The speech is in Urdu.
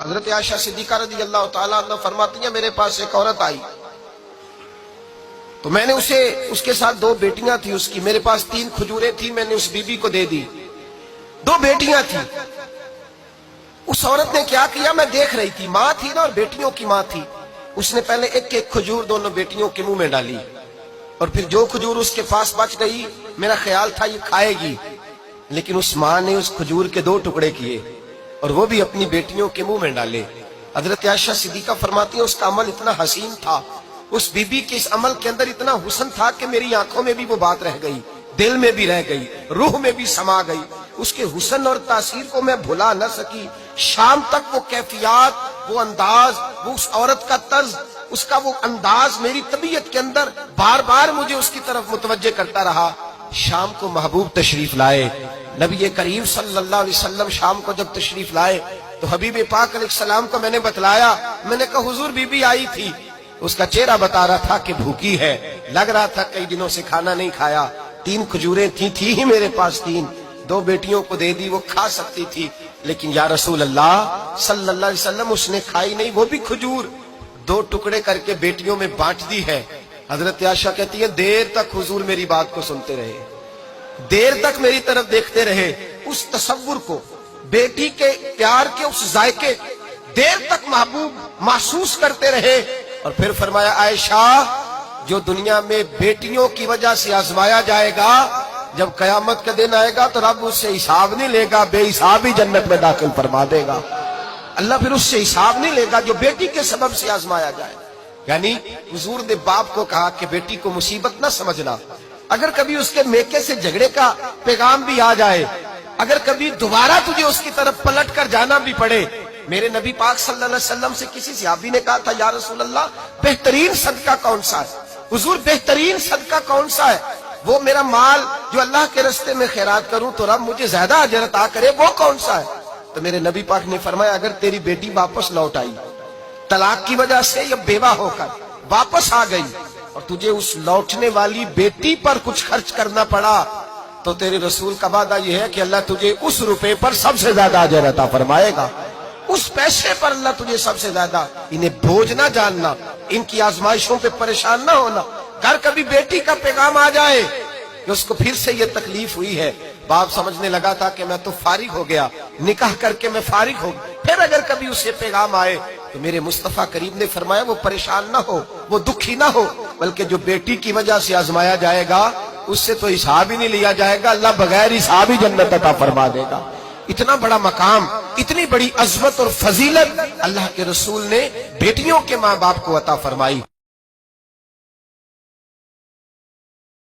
حضرت عائشہ صدیقہ رضی اللہ تعالیٰ عنہ فرماتی ہیں میرے پاس ایک عورت آئی تو میں نے اس کے ساتھ 2 بیٹیاں تھی اس کی، میرے پاس 3 کھجوریں تھی، میں نے اس بی بی کو دے دی، 2 بیٹیاں تھی۔ اس عورت نے کیا کیا، میں دیکھ رہی تھی، ماں تھی نا اور بیٹیوں کی ماں تھی، اس نے پہلے ایک ایک کھجور دونوں بیٹیوں کے منہ میں ڈالی اور پھر جو کھجور اس کے پاس بچ گئی میرا خیال تھا یہ کھائے گی، لیکن اس ماں نے اس کھجور کے 2 ٹکڑے کیے اور وہ بھی اپنی بیٹیوں کے منہ میں ڈالے۔ حضرت عائشہ صدیقہ فرماتی ہیں اس کا عمل اتنا حسین تھا، اس بی بی کے اس عمل کے اندر اتنا حسن تھا کہ میری آنکھوں میں بھی وہ بات رہ گئی، دل میں بھی رہ گئی، روح میں بھی سما گئی۔ اس کے حسن اور تاثیر کو میں بھلا نہ سکی، شام تک وہ کیفیات، وہ انداز، وہ اس عورت کا طرز، اس کا وہ انداز میری طبیعت کے اندر بار بار مجھے اس کی طرف متوجہ کرتا رہا۔ شام کو محبوب تشریف لائے، نبی کریم صلی اللہ علیہ وسلم شام کو جب تشریف لائے تو حبیب پاک علیہ السلام کو میں نے بتلایا، میں نے کہا حضور بی بی آئی تھی، اس کا چہرہ بتا رہا تھا کہ بھوکی ہے، لگ رہا تھا کئی دنوں سے کھانا نہیں کھایا، 3 کھجوریں تھی ہی میرے پاس 3، 2 بیٹیوں کو دے دی، وہ کھا سکتی تھی، لیکن یا رسول اللہ صلی اللہ علیہ وسلم اس نے کھائی نہیں، وہ بھی کھجور 2 ٹکڑے کر کے بیٹیوں میں بانٹ دی ہے۔ حضرت عائشہ کہتی ہے دیر تک حضور میری بات کو سنتے رہے، دیر تک میری طرف دیکھتے رہے، اس تصور کو، بیٹی کے پیار کے اس ذائقے دیر تک محبوب محسوس کرتے رہے، اور پھر فرمایا عائشہ جو دنیا میں بیٹیوں کی وجہ سے آزمایا جائے گا، جب قیامت کا دن آئے گا تو رب اس سے حساب نہیں لے گا، بے حساب ہی جنت میں داخل فرما دے گا۔ اللہ پھر اس سے حساب نہیں لے گا جو بیٹی کے سبب سے آزمایا جائے۔ یعنی حضور نے باپ کو کہا کہ بیٹی کو مصیبت نہ سمجھنا، اگر کبھی اس کے میکے سے جھگڑے کا پیغام بھی آ جائے، اگر کبھی دوبارہ تجھے اس کی طرف پلٹ کر جانا بھی پڑے، میرے نبی پاک صلی اللہ علیہ وسلم سے کسی صحابی نے کہا تھا یا رسول اللہ بہترین صدقہ کون سا ہے؟ حضور بہترین صدقہ کون سا ہے؟ وہ میرا مال جو اللہ کے راستے میں خیرات کروں تو رب مجھے زیادہ اجر عطا کرے، وہ کون سا ہے؟ تو میرے نبی پاک نے فرمایا اگر تیری بیٹی واپس لوٹ آئی طلاق کی وجہ سے یا بیوہ ہو کر واپس آ گئی اور تجھے اس لوٹنے والی بیٹی پر کچھ خرچ کرنا پڑا تو تیرے رسول کا وعدہ یہ ہے کہ اللہ تجھے اس روپے پر سب سے زیادہ اجر عطا فرمائے گا، اس پیسے پر اللہ تجھے سب سے زیادہ۔ انہیں بوجھ نہ جاننا، ان کی آزمائشوں پہ پریشان نہ ہونا۔ گھر کبھی بیٹی کا پیغام آ جائے کہ اس کو پھر سے یہ تکلیف ہوئی ہے، باپ سمجھنے لگا تھا کہ میں تو فارغ ہو گیا، نکاح کر کے میں فارغ ہو گیا، پھر اگر کبھی اسے پیغام آئے تو میرے مصطفیٰ کریم نے فرمایا وہ پریشان نہ ہو، وہ دکھی نہ ہو، بلکہ جو بیٹی کی وجہ سے آزمایا جائے گا اس سے تو حساب ہی نہیں لیا جائے گا، اللہ بغیر حساب ہی جنت عطا فرما دے گا۔ اتنا بڑا مقام، اتنی بڑی عظمت اور فضیلت اللہ کے رسول نے بیٹیوں کے ماں باپ کو عطا فرمائی۔